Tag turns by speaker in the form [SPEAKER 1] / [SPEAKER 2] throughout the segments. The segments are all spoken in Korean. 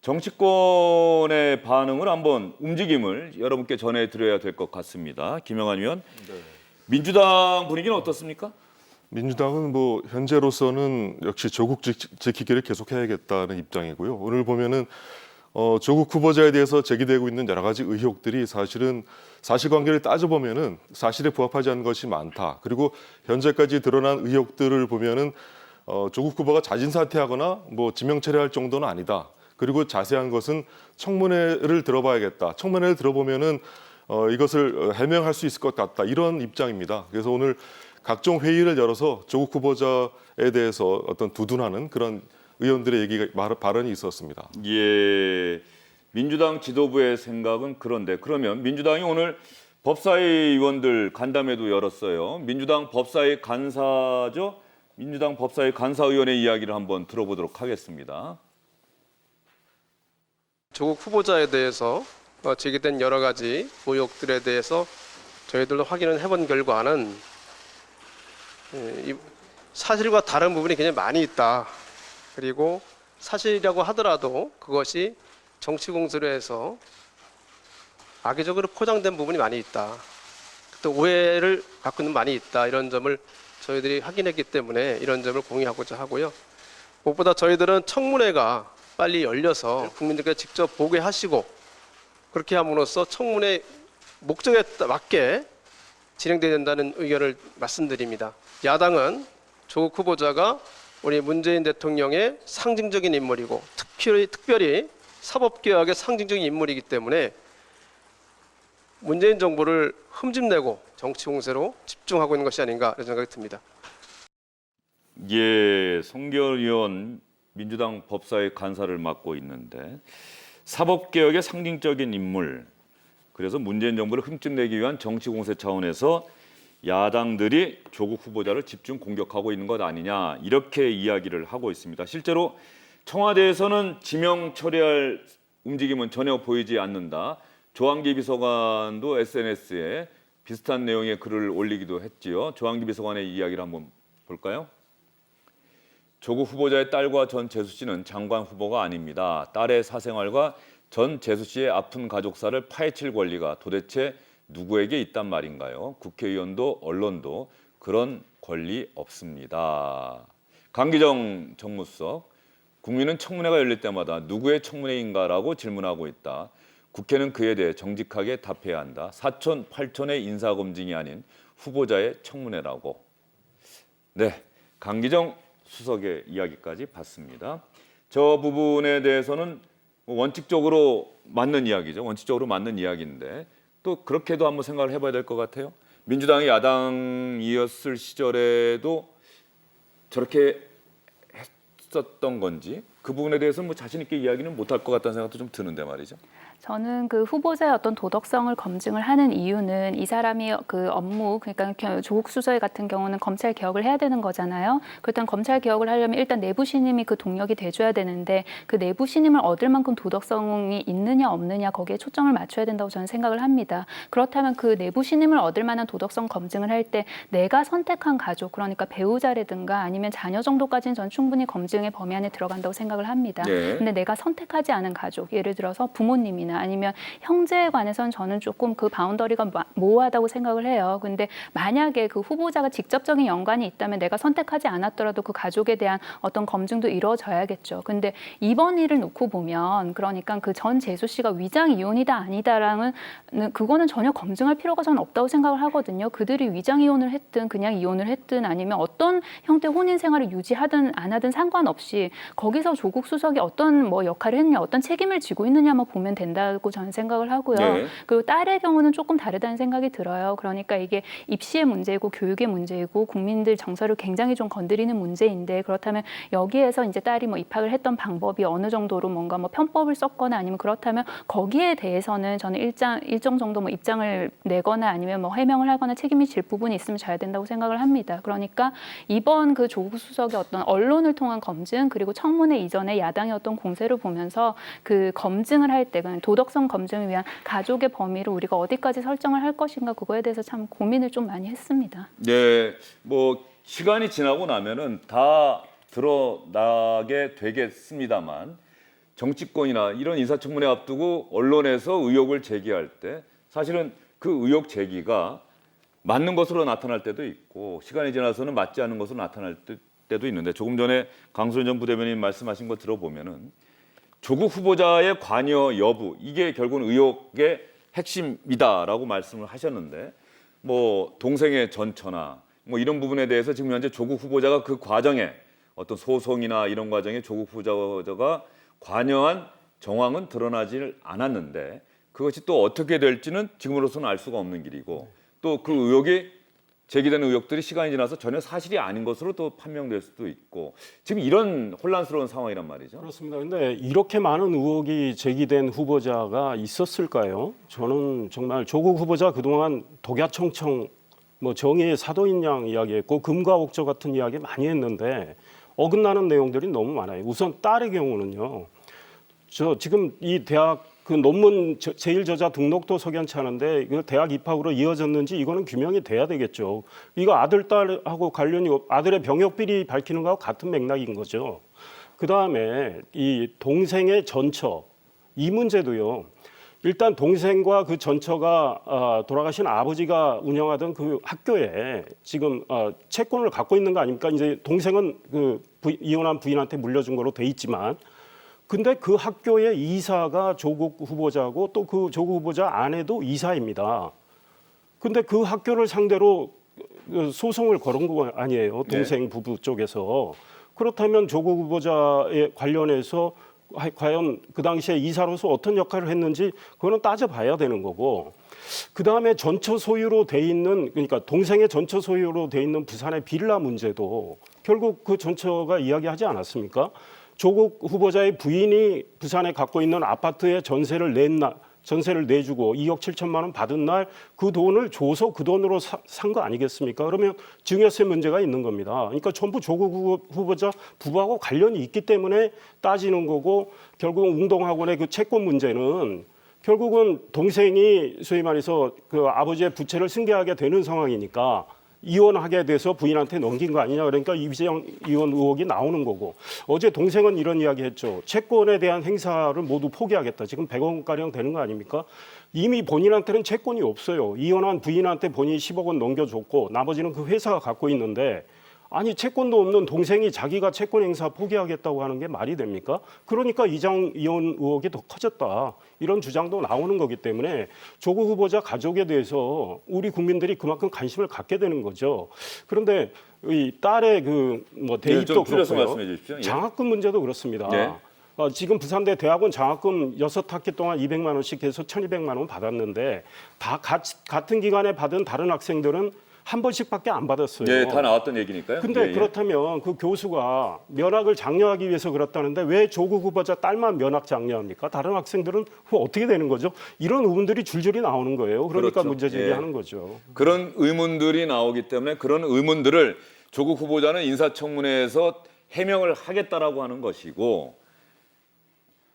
[SPEAKER 1] 정치권의 반응을 한번 움직임을 여러분께 전해드려야 될 것 같습니다. 김영환 의원, 민주당 분위기는 어떻습니까?
[SPEAKER 2] 민주당은 뭐 현재로서는 역시 조국 지키기를 계속해야겠다는 입장이고요. 오늘 보면은 조국 후보자에 대해서 제기되고 있는 여러 가지 의혹들이 사실은 사실관계를 따져보면은 사실에 부합하지 않는 것이 많다. 그리고 현재까지 드러난 의혹들을 보면은 조국 후보가 자진 사퇴하거나 뭐 지명 철회할 정도는 아니다. 그리고 자세한 것은 청문회를 들어봐야겠다. 청문회를 들어보면은 이것을 해명할 수 있을 것 같다. 이런 입장입니다. 그래서 오늘 각종 회의를 열어서 조국 후보자에 대해서 어떤 두둔하는 그런 의원들의 얘기가 발언이 있었습니다.
[SPEAKER 1] 예, 민주당 지도부의 생각은 그런데 그러면 민주당이 오늘 법사위 의원들 간담회도 열었어요. 민주당 법사위 간사죠? 민주당 법사위 간사의원의 이야기를 한번 들어보도록 하겠습니다.
[SPEAKER 3] 조국 후보자에 대해서 제기된 여러 가지 의혹들에 대해서 저희들도 확인을 해본 결과는 사실과 다른 부분이 굉장히 많이 있다. 그리고 사실이라고 하더라도 그것이 정치 공세로 해서 악의적으로 포장된 부분이 많이 있다. 또 오해를 갖고 있는 많이 있다. 이런 점을 저희들이 확인했기 때문에 이런 점을 공유하고자 하고요. 무엇보다 저희들은 청문회가 빨리 열려서 국민들께 직접 보게 하시고 그렇게 함으로써 청문회 목적에 맞게 진행돼야 된다는 의견을 말씀드립니다. 야당은 조국 후보자가 우리 문재인 대통령의 상징적인 인물이고 특별히 사법개혁의 상징적인 인물이기 때문에 문재인 정부를 흠집내고 정치 공세로 집중하고 있는 것이 아닌가 이런 생각이 듭니다.
[SPEAKER 1] 예, 송기열 의원 민주당 법사위 간사를 맡고 있는데 사법개혁의 상징적인 인물, 그래서 문재인 정부를 흠집내기 위한 정치 공세 차원에서 야당들이 조국 후보자를 집중 공격하고 있는 것 아니냐 이렇게 이야기를 하고 있습니다. 실제로 청와대에서는 지명 처리할 움직임은 전혀 보이지 않는다. 조한기 비서관도 SNS에 비슷한 내용의 글을 올리기도 했지요. 조한기 비서관의 이야기를 한번 볼까요? 조국 후보자의 딸과 전 재수 씨는 장관 후보가 아닙니다. 딸의 사생활과 전 재수 씨의 아픈 가족사를 파헤칠 권리가 도대체 누구에게 있단 말인가요? 국회의원도 언론도 그런 권리 없습니다. 강기정 정무수석, 국민은 청문회가 열릴 때마다 누구의 청문회인가라고 질문하고 있다. 국회는 그에 대해 정직하게 답해야 한다. 사촌, 팔촌의 인사검증이 아닌 후보자의 청문회라고. 네, 강기정 수석의 이야기까지 봤습니다. 저 부분에 대해서는 원칙적으로 맞는 이야기죠. 원칙적으로 맞는 이야기인데 또 그렇게도 한번 생각을 해봐야 될 것 같아요. 민주당이 야당이었을 시절에도 저렇게 했었던 건지 그 부분에 대해서는 뭐 자신 있게 이야기는 못할 것 같다는 생각도 좀 드는데 말이죠.
[SPEAKER 4] 저는 그 후보자의 어떤 도덕성을 검증을 하는 이유는 이 사람이 그 업무, 그러니까 조국 수석 같은 경우는 검찰 개혁을 해야 되는 거잖아요. 그렇다면 검찰 개혁을 하려면 일단 내부 신임이 그 동력이 돼줘야 되는데 그 내부 신임을 얻을 만큼 도덕성이 있느냐 없느냐 거기에 초점을 맞춰야 된다고 저는 생각을 합니다. 그렇다면 그 내부 신임을 얻을 만한 도덕성 검증을 할 때 내가 선택한 가족, 그러니까 배우자라든가 아니면 자녀 정도까지는 전 충분히 검증의 범위 안에 들어간다고 생각을 합니다. 근데 내가 선택하지 않은 가족, 예를 들어서 부모님이나 아니면 형제에 관해서는 저는 조금 그 바운더리가 모호하다고 생각을 해요. 근데 만약에 그 후보자가 직접적인 연관이 있다면 내가 선택하지 않았더라도 그 가족에 대한 어떤 검증도 이루어져야겠죠. 근데 이번 일을 놓고 보면 그러니까 그 전 재수 씨가 위장 이혼이다 아니다랑은 그거는 전혀 검증할 필요가 저는 없다고 생각을 하거든요. 그들이 위장 이혼을 했든 그냥 이혼을 했든 아니면 어떤 형태 혼인 생활을 유지하든 안 하든 상관없이 거기서 조국 수석이 어떤 뭐 역할을 했느냐, 어떤 책임을 지고 있느냐만 보면 된다고 저는 생각을 하고요.
[SPEAKER 1] 네.
[SPEAKER 4] 그리고 딸의 경우는 조금 다르다는 생각이 들어요. 그러니까 이게 입시의 문제이고 교육의 문제이고 국민들 정서를 굉장히 좀 건드리는 문제인데 그렇다면 여기에서 이제 딸이 뭐 입학을 했던 방법이 어느 정도로 뭔가 뭐 편법을 썼거나 아니면 그렇다면 거기에 대해서는 저는 일정 정도 뭐 입장을 내거나 아니면 뭐 해명을 하거나 책임이 질 부분이 있으면 져야 된다고 생각을 합니다. 그러니까 이번 그 조국 수석의 어떤 언론을 통한 검증 그리고 청문회 이전에 야당의 어떤 공세를 보면서 그 검증을 할 때 도덕성 검증을 위한 가족의 범위를 우리가 어디까지 설정을 할 것인가 그거에 대해서 참 고민을 좀 많이 했습니다.
[SPEAKER 1] 네, 뭐 시간이 지나고 나면은 다 드러나게 되겠습니다만 정치권이나 이런 인사청문회 앞두고 언론에서 의혹을 제기할 때 사실은 그 의혹 제기가 맞는 것으로 나타날 때도 있고 시간이 지나서는 맞지 않는 것으로 나타날 때도 있는데 조금 전에 강수현 전 부대변인 말씀하신 거 들어보면은 조국 후보자의 관여 여부 이게 결국은 의혹의 핵심이다라고 말씀을 하셨는데 뭐 동생의 전처나 뭐 이런 부분에 대해서 지금 현재 조국 후보자가 그 과정에 어떤 소송이나 이런 과정에 조국 후보자가 관여한 정황은 드러나지 않았는데 그것이 또 어떻게 될지는 지금으로서는 알 수가 없는 길이고 또 그 의혹이 제기되는 의혹들이 시간이 지나서 전혀 사실이 아닌 것으로 또 판명될 수도 있고 지금 이런 혼란스러운 상황이란 말이죠.
[SPEAKER 5] 그렇습니다. 근데 이렇게 많은 의혹이 제기된 후보자가 있었을까요? 저는 정말 조국 후보자 그동안 독야청청 뭐 정의의 사도인 양 이야기했고 금과 옥조 같은 이야기 많이 했는데 어긋나는 내용들이 너무 많아요. 우선 딸의 경우는요. 저 지금 이 대학 그 논문 제일 저자 등록도 석연치 않은데 이거 대학 입학으로 이어졌는지 이거는 규명이 돼야 되겠죠. 이거 아들 딸하고 관련이 아들의 병역 비리 밝히는 거하고 같은 맥락인 거죠. 그 다음에 이 동생의 전처 이 문제도요. 일단 동생과 그 전처가 돌아가신 아버지가 운영하던 그 학교에 지금 채권을 갖고 있는 거 아닙니까? 이제 동생은 그 이혼한 부인한테 물려준 거로 돼 있지만. 근데 그 학교의 이사가 조국 후보자고 또 그 조국 후보자 아내도 이사입니다. 근데 그 학교를 상대로 소송을 걸은 거 아니에요. 동생 부부 쪽에서. 그렇다면 조국 후보자에 관련해서 과연 그 당시에 이사로서 어떤 역할을 했는지 그거는 따져봐야 되는 거고. 그다음에 전처 소유로 돼 있는 그러니까 동생의 전처 소유로 돼 있는 부산의 빌라 문제도 결국 그 전처가 이야기하지 않았습니까? 조국 후보자의 부인이 부산에 갖고 있는 아파트에 전세를 내주고 2억 7천만 원 받은 날 그 돈을 줘서 그 돈으로 산 거 아니겠습니까? 그러면 증여세 문제가 있는 겁니다. 그러니까 전부 조국 후보자 부부하고 관련이 있기 때문에 따지는 거고 결국은 웅동학원의 그 채권 문제는 결국은 동생이 소위 말해서 그 아버지의 부채를 승계하게 되는 상황이니까 이혼하게 돼서 부인한테 넘긴 거 아니냐 그러니까 이재명 이혼 의혹이 나오는 거고 어제 동생은 이런 이야기 했죠. 채권에 대한 행사를 모두 포기하겠다. 지금 100억가량 되는 거 아닙니까? 이미 본인한테는 채권이 없어요. 이혼한 부인한테 본인이 10억 원 넘겨줬고 나머지는 그 회사가 갖고 있는데 아니 채권도 없는 동생이 자기가 채권 행사 포기하겠다고 하는 게 말이 됩니까? 그러니까 이혼 의혹이 더 커졌다. 이런 주장도 나오는 거기 때문에 조국 후보자 가족에 대해서 우리 국민들이 그만큼 관심을 갖게 되는 거죠. 그런데 이 딸의 그 뭐 대입도 그렇고요.
[SPEAKER 1] 말씀해 주십시오. 예.
[SPEAKER 5] 장학금 문제도 그렇습니다.
[SPEAKER 1] 예.
[SPEAKER 5] 지금 부산대 대학원 장학금 6학기 동안 200만 원씩 해서 1,200만 원 받았는데 다 같은 기간에 받은 다른 학생들은 한 번씩밖에 안 받았어요.
[SPEAKER 1] 예, 다 나왔던 얘기니까요.
[SPEAKER 5] 근데
[SPEAKER 1] 예,
[SPEAKER 5] 그렇다면 그 교수가 면학을 장려하기 위해서 그렇다는데 왜 조국 후보자 딸만 면학 장려합니까? 다른 학생들은 어떻게 되는 거죠? 이런 의문들이 줄줄이 나오는 거예요. 그러니까
[SPEAKER 1] 그렇죠.
[SPEAKER 5] 문제 제기하는 거죠.
[SPEAKER 1] 그런 의문들이 나오기 때문에 그런 의문들을 조국 후보자는 인사청문회에서 해명을 하겠다라고 하는 것이고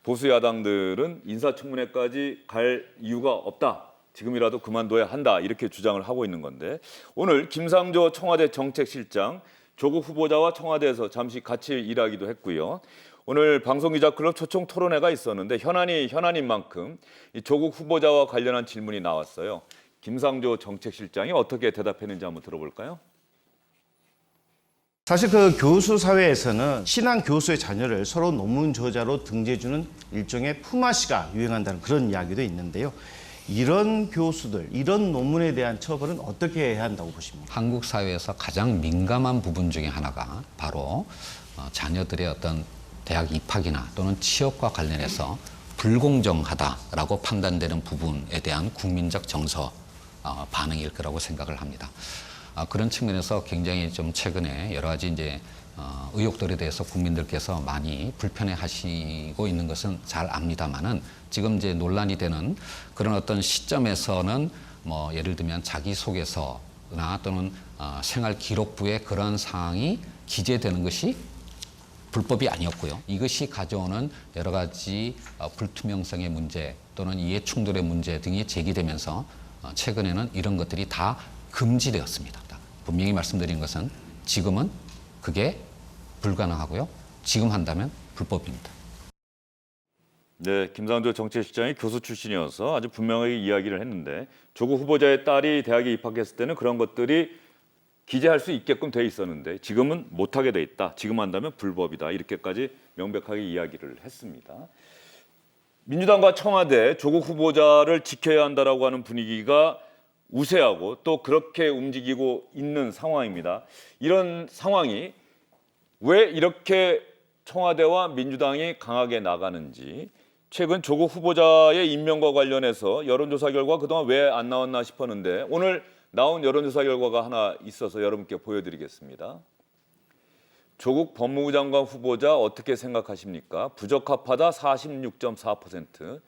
[SPEAKER 1] 보수 야당들은 인사청문회까지 갈 이유가 없다. 지금이라도 그만둬야 한다. 이렇게 주장을 하고 있는 건데 오늘 김상조 청와대 정책실장 조국 후보자와 청와대에서 잠시 같이 일하기도 했고요. 오늘 방송기자클럽 초청 토론회가 있었는데 현안인 만큼 이 조국 후보자와 관련한 질문이 나왔어요. 김상조 정책실장이 어떻게 대답했는지 한번 들어볼까요?
[SPEAKER 6] 사실 그 교수 사회에서는 친한 교수의 자녀를 서로 논문 저자로 등재해주는 일종의 품앗이가 유행한다는 그런 이야기도 있는데요. 이런 교수들, 이런 논문에 대한 처벌은 어떻게 해야 한다고 보십니까?
[SPEAKER 7] 한국 사회에서 가장 민감한 부분 중에 하나가 바로 자녀들의 어떤 대학 입학이나 또는 취업과 관련해서 불공정하다라고 판단되는 부분에 대한 국민적 정서 반응일 거라고 생각을 합니다. 그런 측면에서 굉장히 좀 최근에 여러 가지 이제 의혹들에 대해서 국민들께서 많이 불편해하시고 있는 것은 잘 압니다만은 지금 이제 논란이 되는 그런 어떤 시점에서는 뭐 예를 들면 자기소개서나 또는 생활기록부에 그런 사항이 기재되는 것이 불법이 아니었고요. 이것이 가져오는 여러 가지 불투명성의 문제 또는 이해충돌의 문제 등이 제기되면서 최근에는 이런 것들이 다 금지되었습니다. 분명히 말씀드린 것은 지금은 그게 불가능하고요. 지금 한다면 불법입니다.
[SPEAKER 1] 네, 김상조 정책실장이 교수 출신이어서 아주 분명하게 이야기를 했는데 조국 후보자의 딸이 대학에 입학했을 때는 그런 것들이 기재할 수 있게끔 돼 있었는데 지금은 못하게 돼 있다. 지금 한다면 불법이다. 이렇게까지 명백하게 이야기를 했습니다. 민주당과 청와대 조국 후보자를 지켜야 한다라고 하는 분위기가 우세하고 또 그렇게 움직이고 있는 상황입니다. 이런 상황이 왜 이렇게 청와대와 민주당이 강하게 나가는지 최근 조국 후보자의 임명과 관련해서 여론조사 결과 그동안 왜 안 나왔나 싶었는데 오늘 나온 여론조사 결과가 하나 있어서 여러분께 보여드리겠습니다. 조국 법무부 장관 후보자 어떻게 생각하십니까? 부적합하다 46.4%,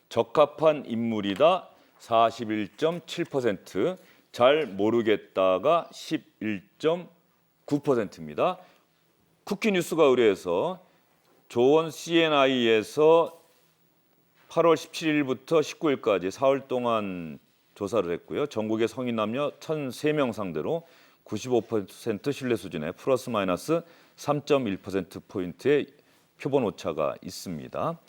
[SPEAKER 1] 적합한 인물이다 41.7%, 잘 모르겠다가 11.9%입니다. 쿠키뉴스가 의뢰해서 조원 CNI에서 8월 17일부터 19일까지 4월 동안 조사를 했고요. 전국의 성인 남녀 1,003명 상대로 95% 신뢰 수준에 플러스 마이너스 3.1%포인트의 표본 오차가 있습니다.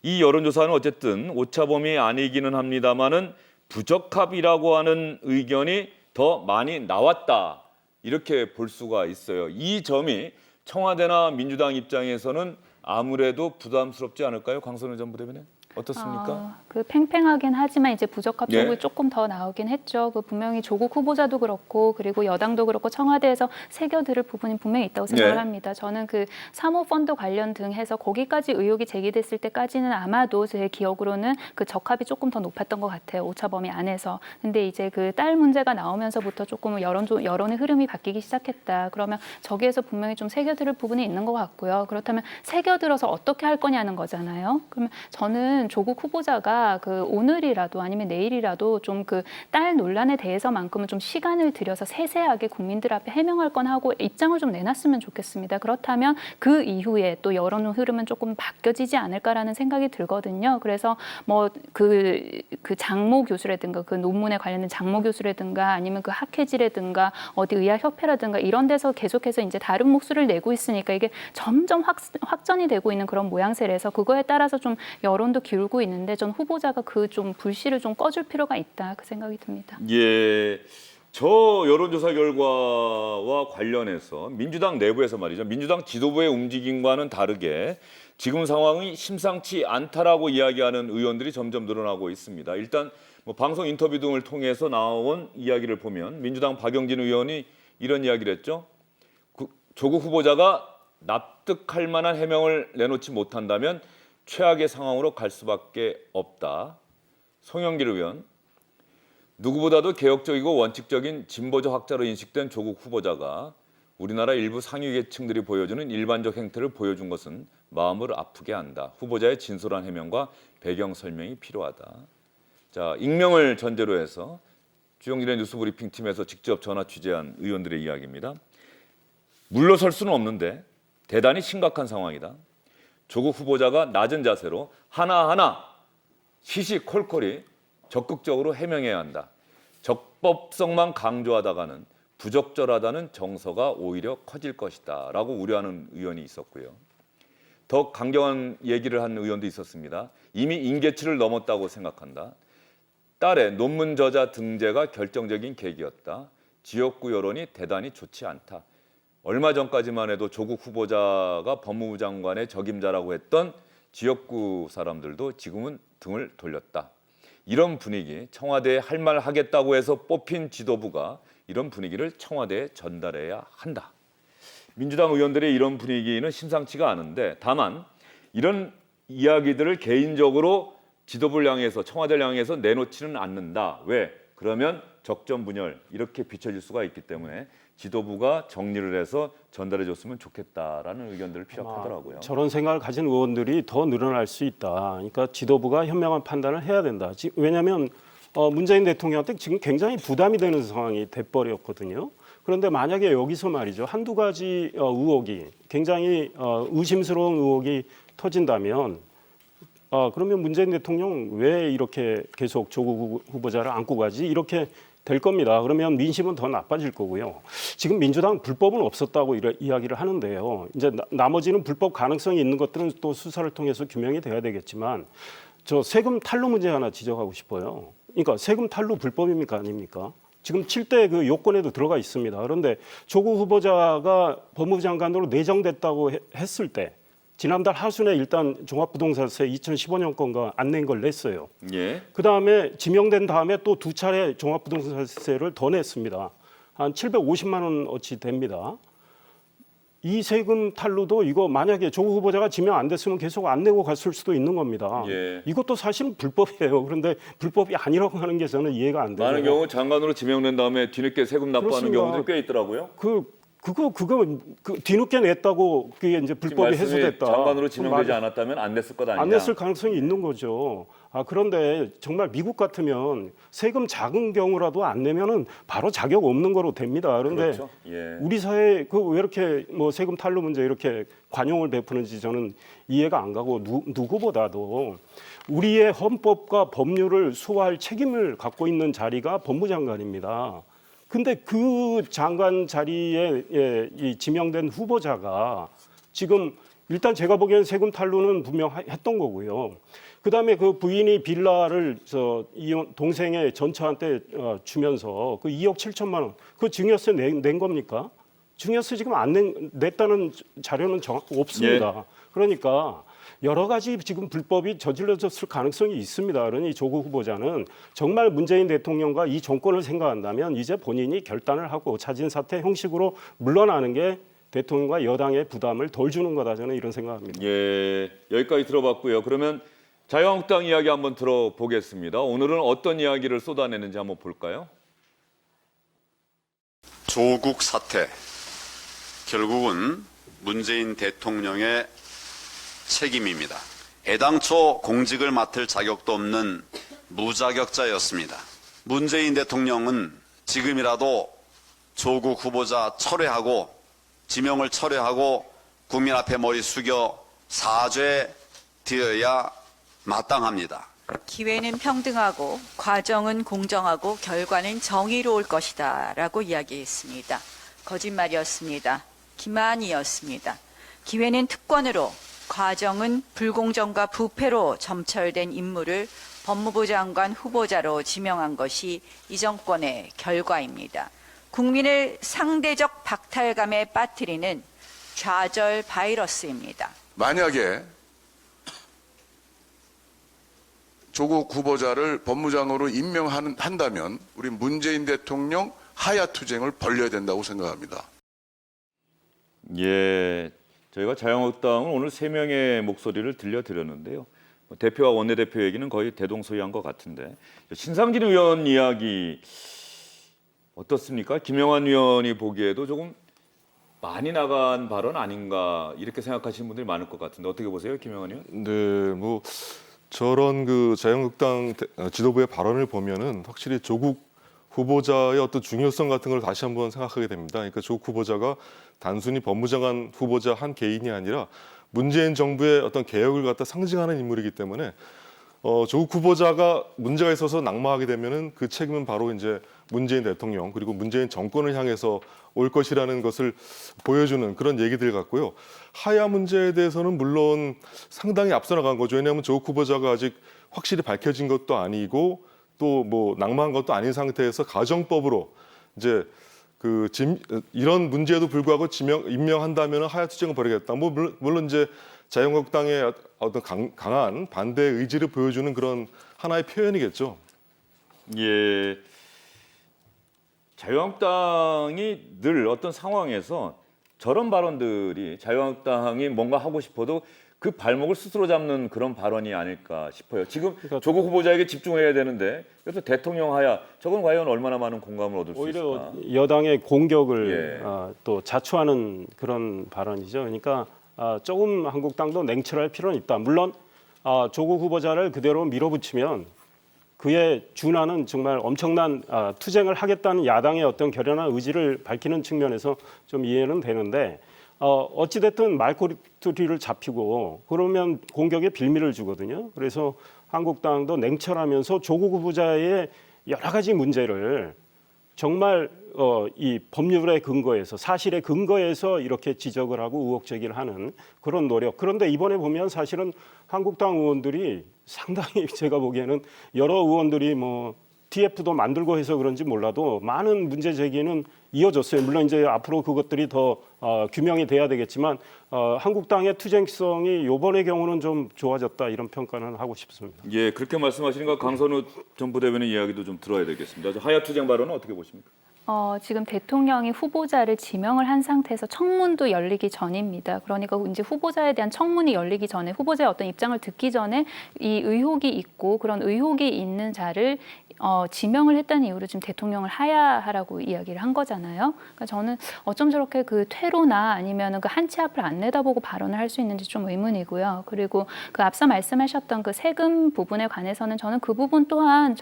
[SPEAKER 1] 이 여론조사는 어쨌든 오차범위 아니기는 합니다만은 부적합이라고 하는 의견이 더 많이 나왔다. 이렇게 볼 수가 있어요. 이 점이 청와대나 민주당 입장에서는 아무래도 부담스럽지 않을까요? 광선우 전 부대변인 어떻습니까?
[SPEAKER 4] 그 팽팽하긴 하지만 이제 부적합
[SPEAKER 1] 예.
[SPEAKER 4] 쪽이 조금 더 나오긴 했죠. 그 분명히 조국 후보자도 그렇고 그리고 여당도 그렇고 청와대에서 새겨들을 부분이 분명히 있다고 생각을
[SPEAKER 1] 예.
[SPEAKER 4] 합니다. 저는 그 사모펀드 관련 등 해서 거기까지 의혹이 제기됐을 때까지는 아마도 제 기억으로는 그 적합이 조금 더 높았던 것 같아요. 오차 범위 안에서. 근데 이제 그 딸 문제가 나오면서부터 조금 여론의 흐름이 바뀌기 시작했다. 그러면 저기에서 분명히 좀 새겨들을 부분이 있는 것 같고요. 그렇다면 새겨들어서 어떻게 할 거냐는 거잖아요. 그러면 저는 조국 후보자가 그 오늘이라도 아니면 내일이라도 좀 그 딸 논란에 대해서만큼은 좀 시간을 들여서 세세하게 국민들 앞에 해명할 건 하고 입장을 좀 내놨으면 좋겠습니다. 그렇다면 그 이후에 또 여론 흐름은 조금 바뀌어지지 않을까라는 생각이 들거든요. 그래서 뭐 그 장모 교수라든가 그 논문에 관련된 장모 교수라든가 아니면 그 학회지라든가 어디 의학협회라든가 이런 데서 계속해서 이제 다른 목소리를 내고 있으니까 이게 점점 확전이 되고 있는 그런 모양새라서 그거에 따라서 좀 여론도 기울고 있는데 전 후보자가 그 좀 불씨를 좀 꺼줄 필요가 있다 그 생각이 듭니다.
[SPEAKER 1] 예, 저 여론조사 결과와 관련해서 민주당 내부에서 말이죠. 민주당 지도부의 움직임과는 다르게 지금 상황이 심상치 않다라고 이야기하는 의원들이 점점 늘어나고 있습니다. 일단 뭐 방송 인터뷰 등을 통해서 나온 이야기를 보면 민주당 박영진 의원이 이런 이야기를 했죠. 조국 후보자가 납득할 만한 해명을 내놓지 못한다면 최악의 상황으로 갈 수밖에 없다. 송영길 의원, 누구보다도 개혁적이고 원칙적인 진보적 학자로 인식된 조국 후보자가 우리나라 일부 상위 계층들이 보여주는 일반적 행태를 보여준 것은 마음을 아프게 한다. 후보자의 진솔한 해명과 배경 설명이 필요하다. 자, 익명을 전제로 해서 주영진의 뉴스브리핑 팀에서 직접 전화 취재한 의원들의 이야기입니다. 물러설 수는 없는데 대단히 심각한 상황이다. 조국 후보자가 낮은 자세로 하나하나 시시콜콜이 적극적으로 해명해야 한다. 적법성만 강조하다가는 부적절하다는 정서가 오히려 커질 것이다 라고 우려하는 의원이 있었고요. 더 강경한 얘기를 한 의원도 있었습니다. 이미 임계치를 넘었다고 생각한다. 딸의 논문 저자 등재가 결정적인 계기였다. 지역구 여론이 대단히 좋지 않다. 얼마 전까지만 해도 조국 후보자가 법무부 장관의 적임자라고 했던 지역구 사람들도 지금은 등을 돌렸다. 이런 분위기, 청와대에 할 말 하겠다고 해서 뽑힌 지도부가 이런 분위기를 청와대에 전달해야 한다. 민주당 의원들의 이런 분위기는 심상치가 않은데 다만 이런 이야기들을 개인적으로 지도부를 향해서 청와대를 향해서 내놓지는 않는다. 왜? 그러면 적전분열 이렇게 비춰질 수가 있기 때문에 지도부가 정리를 해서 전달해 줬으면 좋겠다라는 의견들을 피력하더라고요.
[SPEAKER 5] 저런 생각을 가진 의원들이 더 늘어날 수 있다. 그러니까 지도부가 현명한 판단을 해야 된다. 왜냐하면 문재인 대통령한테 지금 굉장히 부담이 되는 상황이 돼버렸거든요. 그런데 만약에 여기서 말이죠. 한두 가지 의혹이 굉장히 의심스러운 의혹이 터진다면 그러면 문재인 대통령 왜 이렇게 계속 조국 후보자를 안고 가지? 이렇게 될 겁니다. 그러면 민심은 더 나빠질 거고요. 지금 민주당 불법은 없었다고 이야기를 하는데요. 이제 나머지는 불법 가능성이 있는 것들은 또 수사를 통해서 규명이 돼야 되겠지만 저 세금 탈루 문제 하나 지적하고 싶어요. 그러니까 세금 탈루 불법입니까 아닙니까? 지금 7대 그 요건에도 들어가 있습니다. 그런데 조국 후보자가 법무부 장관으로 내정됐다고 했을 때 지난달 하순에 일단 종합부동산세 2015년 건가 안 낸 걸 냈어요.
[SPEAKER 1] 예.
[SPEAKER 5] 그다음에 지명된 다음에 또 두 차례 종합부동산세를 더 냈습니다. 한 750만 원어치 됩니다. 이 세금 탈루도 이거 만약에 조국 후보자가 지명 안 됐으면 계속 안 내고 갔을 수도 있는 겁니다.
[SPEAKER 1] 예.
[SPEAKER 5] 이것도 사실은 불법이에요. 그런데 불법이 아니라고 하는 게 저는 이해가 안 돼요.
[SPEAKER 1] 많은 경우 장관으로 지명된 다음에 뒤늦게 세금 납부하는
[SPEAKER 5] 그렇습니다.
[SPEAKER 1] 경우도 꽤 있더라고요.
[SPEAKER 5] 그거 뒤늦게 냈다고 그게 이제 불법이
[SPEAKER 1] 지금 말씀이
[SPEAKER 5] 해소됐다.
[SPEAKER 1] 장관으로 지명되지
[SPEAKER 5] 맞아.
[SPEAKER 1] 않았다면 안 냈을 것 아니냐.
[SPEAKER 5] 안 냈을 가능성이 있는 거죠. 그런데 정말 미국 같으면 세금 작은 경우라도 안 내면은 바로 자격 없는 거로 됩니다. 그런데
[SPEAKER 1] 그렇죠. 예.
[SPEAKER 5] 우리 사회 왜 이렇게 뭐 세금 탈루 문제 이렇게 관용을 베푸는지 저는 이해가 안 가고 누구보다도 우리의 헌법과 법률을 수호할 책임을 갖고 있는 자리가 법무장관입니다. 근데 그 장관 자리에 이 지명된 후보자가 지금 일단 제가 보기에는 세금 탈루는 분명 했던 거고요. 그다음에 그 부인이 빌라를 동생의 전처한테 주면서 그 2억 7천만 원 그 증여세 낸 겁니까? 증여세 지금 안 냈다는 자료는 없습니다.
[SPEAKER 1] 예.
[SPEAKER 5] 그러니까 여러 가지 지금 불법이 저질러졌을 가능성이 있습니다. 그러니 조국 후보자는 정말 문재인 대통령과 이 정권을 생각한다면 이제 본인이 결단을 하고 자진 사퇴 형식으로 물러나는 게 대통령과 여당의 부담을 덜 주는 거다. 저는 이런 생각합니다.
[SPEAKER 1] 예, 여기까지 들어봤고요. 그러면 자유한국당 이야기 한번 들어보겠습니다. 오늘은 어떤 이야기를 쏟아내는지 한번 볼까요?
[SPEAKER 8] 조국 사태, 결국은 문재인 대통령의 책임입니다. 애당초 공직을 맡을 자격도 없는 무자격자였습니다. 문재인 대통령은 지금이라도 조국 후보자 철회하고 지명을 철회하고 국민 앞에 머리 숙여 사죄드려야 마땅합니다.
[SPEAKER 9] 기회는 평등하고 과정은 공정하고 결과는 정의로울 것이다 라고 이야기했습니다. 거짓말이었습니다. 기만이었습니다. 기회는 특권으로 과정은 불공정과 부패로 점철된 인물을 법무부 장관 후보자로 지명한 것이 이 정권의 결과입니다. 국민을 상대적 박탈감에 빠뜨리는 좌절 바이러스입니다.
[SPEAKER 10] 만약에 조국 후보자를 법무장으로 임명한다면 우리 문재인 대통령 하야 투쟁을 벌려야 된다고 생각합니다.
[SPEAKER 1] 예, 저희가 자유한국당은 오늘 3명의 목소리를 들려드렸는데요. 대표와 원내대표 얘기는 거의 대동소이한 것 같은데 신상진 의원 이야기 어떻습니까? 김영환 의원이 보기에도 조금 많이 나간 발언 아닌가 이렇게 생각하시는 분들이 많을 것 같은데 어떻게 보세요, 김영환 의원?
[SPEAKER 2] 네, 뭐 저런 그 자유한국당 지도부의 발언을 보면은 확실히 조국 후보자의 어떤 중요성 같은 걸 다시 한번 생각하게 됩니다. 그러니까 조국 후보자가 단순히 법무장관 후보자 한 개인이 아니라 문재인 정부의 어떤 개혁을 갖다 상징하는 인물이기 때문에 조국 후보자가 문제가 있어서 낙마하게 되면은 그 책임은 바로 이제 문재인 대통령 그리고 문재인 정권을 향해서 올 것이라는 것을 보여주는 그런 얘기들 같고요. 하야 문제에 대해서는 물론 상당히 앞서 나간 거죠. 왜냐하면 조국 후보자가 아직 확실히 밝혀진 것도 아니고 또 뭐 낙마한 것도 아닌 상태에서 가정법으로 이제 이런 문제에도 불구하고 임명한다면 하야 투쟁을 벌이겠다. 뭐 물론 이제 자유한국당의 어떤 강한 반대 의지를 보여주는 그런 하나의 표현이겠죠.
[SPEAKER 1] 예, 자유한국당이 늘 어떤 상황에서 저런 발언들이 자유한국당이 뭔가 하고 싶어도 그 발목을 스스로 잡는 그런 발언이 아닐까 싶어요. 지금 조국 후보자에게 집중해야 되는데 그래서 대통령 하야 저건 과연 얼마나 많은 공감을 얻을 수 있을까?
[SPEAKER 5] 오히려 여당의 공격을 또 자초하는 그런 발언이죠. 그러니까 조금 한국당도 냉철할 필요는 있다. 물론 조국 후보자를 그대로 밀어붙이면 그에 준하는 정말 엄청난 투쟁을 하겠다는 야당의 어떤 결연한 의지를 밝히는 측면에서 좀 이해는 되는데 어찌됐든 말꼬리를 잡히고 그러면 공격에 빌미를 주거든요. 그래서 한국당도 냉철하면서 조국 후보자의 여러 가지 문제를 정말 이 법률의 근거에서 사실의 근거에서 이렇게 지적을 하고 의혹 제기를 하는 그런 노력. 그런데 이번에 보면 사실은 한국당 의원들이 상당히 제가 보기에는 여러 의원들이 뭐 TF도 만들고 해서 그런지 몰라도 많은 문제 제기는 이어졌어요. 물론 이제 앞으로 그것들이 더 규명이 돼야 되겠지만 한국당의 투쟁성이 이번의 경우는 좀 좋아졌다 이런 평가는 하고 싶습니다.
[SPEAKER 1] 예, 그렇게 말씀하시니까 강선우 전 부대변인 이야기도 좀 들어야 되겠습니다. 하야 투쟁 발언은 어떻게 보십니까?
[SPEAKER 4] 지금 대통령이 후보자를 지명을 한 상태에서 청문도 열리기 전입니다. 그러니까 이제 후보자에 대한 청문이 열리기 전에 후보자의 어떤 입장을 듣기 전에 이 의혹이 있고 그런 의혹이 있는 자를 지명을 했다는 이유로 지금 대통령을 하야하라고 이야기를 한 거잖아요. 그러니까 저는 어쩜 저렇게 그 퇴로나 아니면 그 한 치 앞을 안 내다보고 발언을 할 수 있는지 좀 의문이고요. 그리고 그 앞서 말씀하셨던 그 세금 부분에 관해서는 저는 그 부분 또한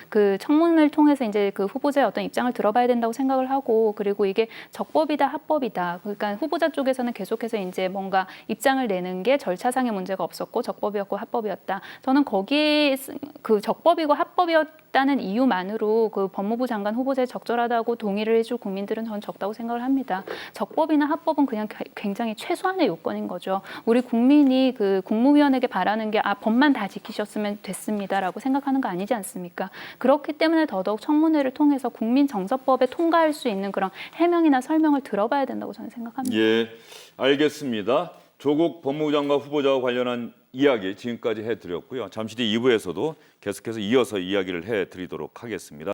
[SPEAKER 4] 그 청문을 통해서 이제 그 후보자의 어떤 입장을 들어봐야 된다고 생각을 하고 그리고 이게 적법이다 합법이다. 그러니까 후보자 쪽에서는 계속해서 이제 뭔가 입장을 내는 게 절차상의 문제가 없었고 적법이었고 합법이었다. 저는 거기에 그 적법이고 합법이었다는 이유만으로 그 법무부 장관 후보자에 적절하다고 동의를 해줄 국민들은 저는 적다고 생각을 합니다. 적법이나 합법은 그냥 굉장히 최소한의 요건인 거죠. 우리 국민이 그 국무위원에게 바라는 게 법만 다 지키셨으면 됐습니다라고 생각하는 거 아니지 않습니까? 그렇기 때문에 더더욱 청문회를 통해서 국민정서법에 통과할 수 있는 그런 해명이나 설명을 들어봐야 된다고 저는 생각합니다.
[SPEAKER 1] 예, 알겠습니다. 조국 법무부 장관 후보자와 관련한 이야기 지금까지 해드렸고요. 잠시 뒤 2부에서도 계속해서 이어서 이야기를 해드리도록 하겠습니다.